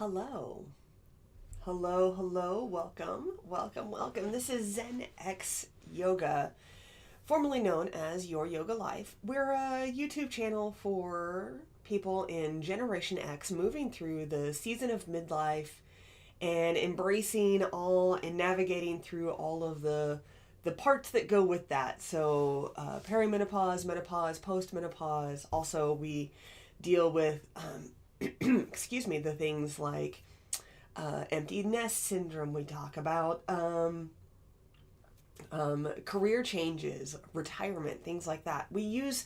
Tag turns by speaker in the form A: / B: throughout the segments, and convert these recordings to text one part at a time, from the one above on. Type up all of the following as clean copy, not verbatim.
A: Hello. Hello, hello, welcome. This is Zen-X Yoga, formerly known as Your Yoga Life. We're a YouTube channel for people in Generation X moving through the season of midlife and embracing all and navigating through all of the parts that go with that. So perimenopause, menopause, postmenopause. Also, we deal with excuse me, the things like empty nest syndrome. We talk about career changes, retirement, things like that. We use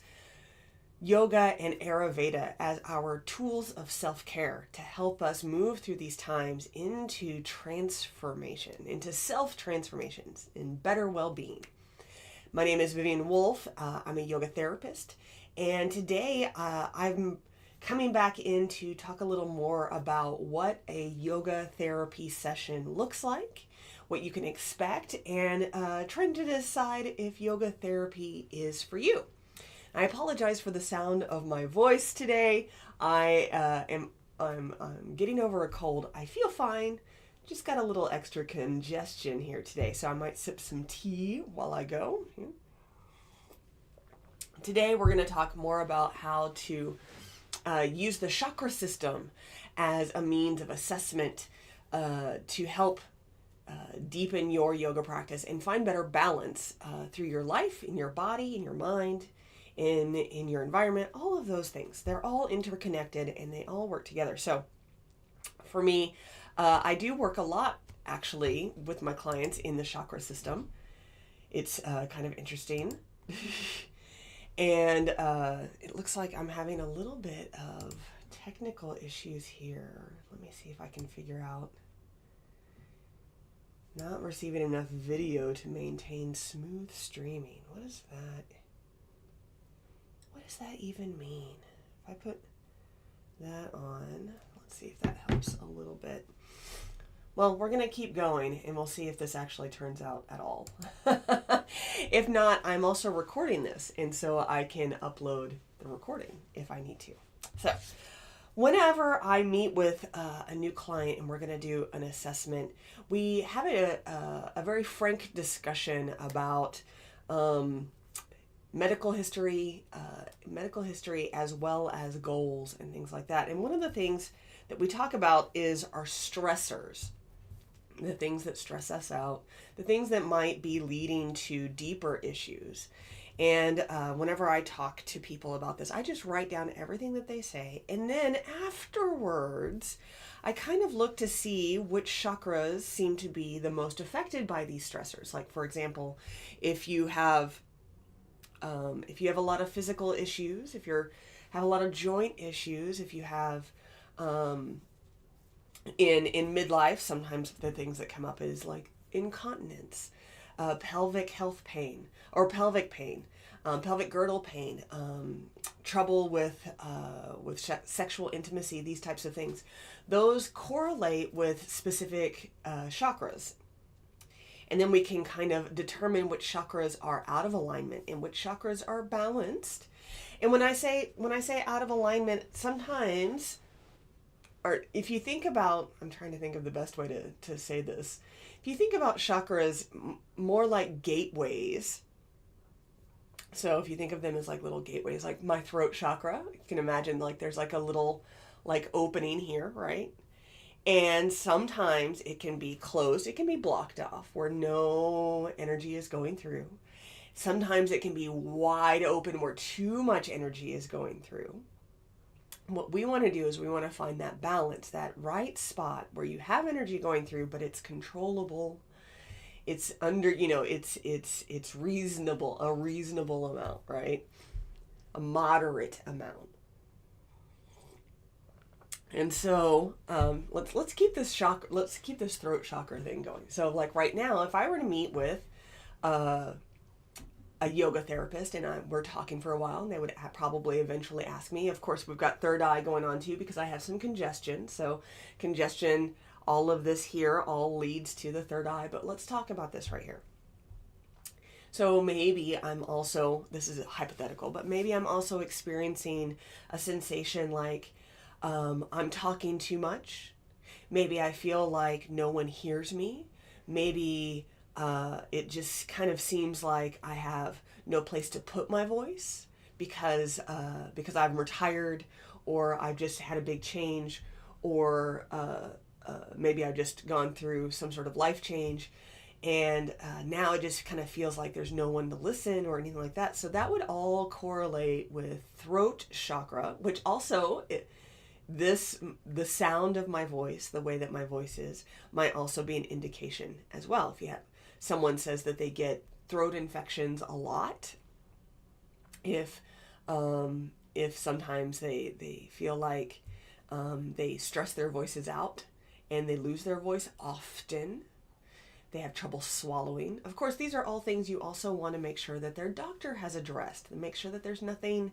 A: yoga and Ayurveda as our tools of self-care to help us move through these times into transformation, into self-transformations, and better well-being. My name is Vivian Wolf. I'm a yoga therapist, and today I'm coming back in to talk a little more about what a yoga therapy session looks like, what you can expect, and trying to decide if yoga therapy is for you. I apologize for the sound of my voice today. I'm getting over a cold. I feel fine. Just got a little extra congestion here today, so I might sip some tea while I go. Today we're going to talk more about how to use the chakra system as a means of assessment to help deepen your yoga practice and find better balance through your life, in your body, in your mind, in your environment, all of those things. They're all interconnected and they all work together. So for me, I do work a lot actually with my clients in the chakra system. It's kind of interesting. And it looks like I'm having a little bit of technical issues here. Let me see if I can figure out. Not receiving enough video to maintain smooth streaming. What is that? What does that even mean? If I put that on, let's see if that helps a little bit. Well, we're going to keep going and we'll see if this actually turns out at all. If not, I'm also recording this, and so I can upload the recording if I need to. So whenever I meet with a new client and we're going to do an assessment, we have a very frank discussion about medical history as well as goals and things like that. And one of the things that we talk about is our stressors. The things that stress us out, the things that might be leading to deeper issues. And whenever I talk to people about this, I just write down everything that they say. And then afterwards, I kind of look to see which chakras seem to be the most affected by these stressors. Like, for example, if you have a lot of physical issues, if you have a lot of joint issues, if you have in midlife, sometimes the things that come up is like incontinence, pelvic health pain or pelvic pain, pelvic girdle pain, trouble with sexual intimacy, these types of things. Those correlate with specific chakras. And then we can kind of determine which chakras are out of alignment and which chakras are balanced. And when I say out of alignment, sometimes, or if you think about, I'm trying to think of the best way to say this. If you think about chakras more like gateways, so if you think of them as like little gateways, like my throat chakra, you can imagine like there's like a little like opening here, right? And sometimes it can be closed, it can be blocked off where no energy is going through. Sometimes it can be wide open where too much energy is going through. What we want to do is we want to find that balance, that right spot where you have energy going through, but it's controllable. It's under, it's reasonable, a reasonable amount, right? A moderate amount. And so let's keep this throat chakra thing going. So like right now, if I were to meet with a yoga therapist and we're talking for a while, and they would probably eventually ask me. Of course, we've got third eye going on too because I have some congestion. So congestion, all of this here all leads to the third eye. But let's talk about this right here. So maybe I'm also, this is hypothetical, but maybe I'm also experiencing a sensation like I'm talking too much. Maybe I feel like no one hears me. Maybe it just kind of seems like I have no place to put my voice because I'm retired, or I've just had a big change, or maybe I've just gone through some sort of life change, and now it just kind of feels like there's no one to listen or anything like that. So that would all correlate with throat chakra, which also the sound of my voice, the way that my voice is, might also be an indication as well. If you have someone says that they get throat infections a lot, if sometimes they feel like they stress their voices out and they lose their voice often, they have trouble swallowing. Of course, these are all things you also want to make sure that their doctor has addressed, and make sure that there's nothing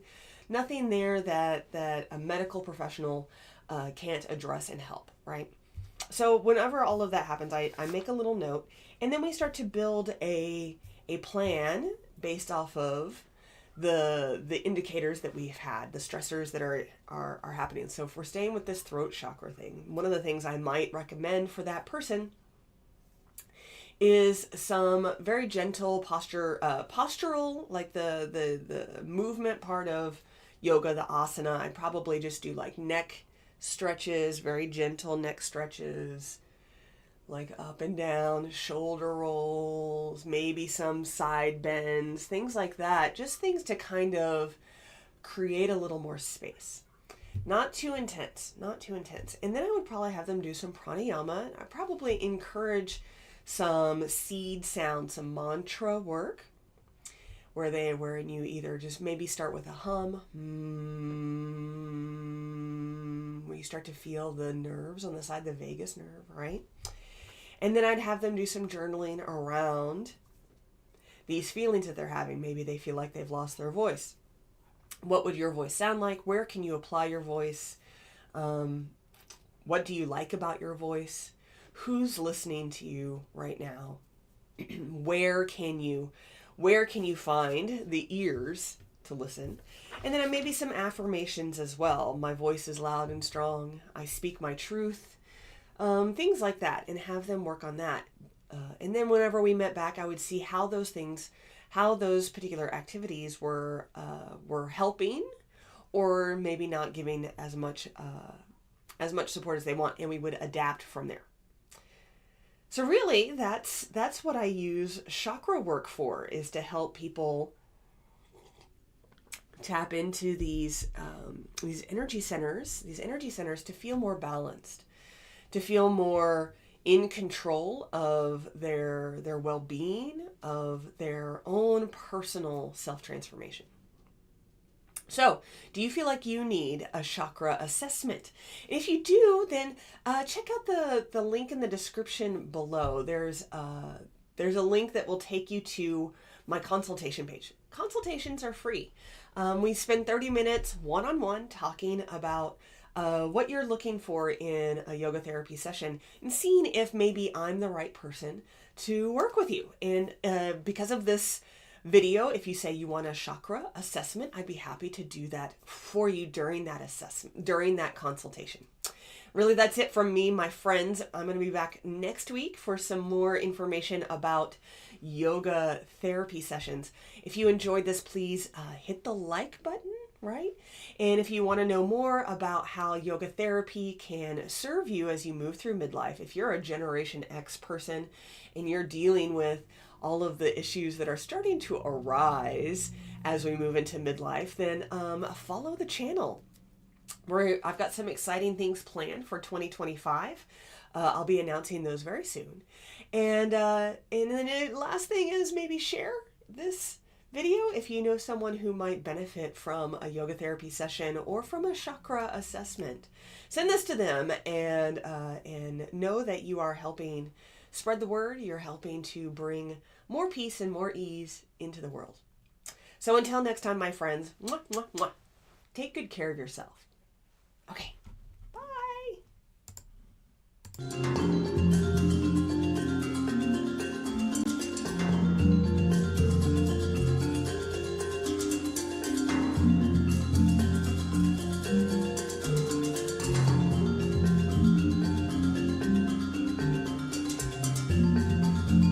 A: there that a medical professional can't address and help, right? So whenever all of that happens, I make a little note, and then we start to build a plan based off of the indicators that we've had, the stressors that are happening. So if we're staying with this throat chakra thing, one of the things I might recommend for that person is some very gentle postural, like the movement part of yoga, the asana. I'd probably just do like neck stretches, very gentle neck stretches, like up and down, shoulder rolls, maybe some side bends, things like that. Just things to kind of create a little more space. Not too intense, not too intense. And then I would probably have them do some pranayama. I probably encourage some seed sound, some mantra work, where you either just maybe start with a hum, where you start to feel the nerves on the side, the vagus nerve, right? And then I'd have them do some journaling around these feelings that they're having. Maybe they feel like they've lost their voice. What would your voice sound like? Where can you apply your voice? What do you like about your voice? Who's listening to you right now? Where can you find the ears to listen? And then maybe some affirmations as well. My voice is loud and strong. I speak my truth. Things like that, and have them work on that. And then whenever we met back, I would see how those particular activities were helping, or maybe not giving as much support as they want, and we would adapt from there. So really, that's what I use chakra work for, is to help people tap into these energy centers to feel more balanced, to feel more in control of their well-being, of their own personal self-transformation. So, do you feel like you need a chakra assessment? If you do, then check out the link in the description below. There's a link that will take you to my consultation page. Consultations are free. We spend 30 minutes one-on-one talking about what you're looking for in a yoga therapy session, and seeing if maybe I'm the right person to work with you. And because of this video, if you say you want a chakra assessment, I'd be happy to do that for you during that assessment, during that consultation. Really, that's it from me, my friends. I'm going to be back next week for some more information about yoga therapy sessions. If you enjoyed this, please hit the like button, right? And if you want to know more about how yoga therapy can serve you as you move through midlife, if you're a Generation X person and you're dealing with all of the issues that are starting to arise as we move into midlife, then follow the channel. I've got some exciting things planned for 2025. I'll be announcing those very soon. And then the last thing is, maybe share this video if you know someone who might benefit from a yoga therapy session or from a chakra assessment. Send this to them, and know that you are helping spread the word. You're helping to bring more peace and more ease into the world. So until next time, my friends, mwah, mwah, mwah. Take good care of yourself. Okay, bye.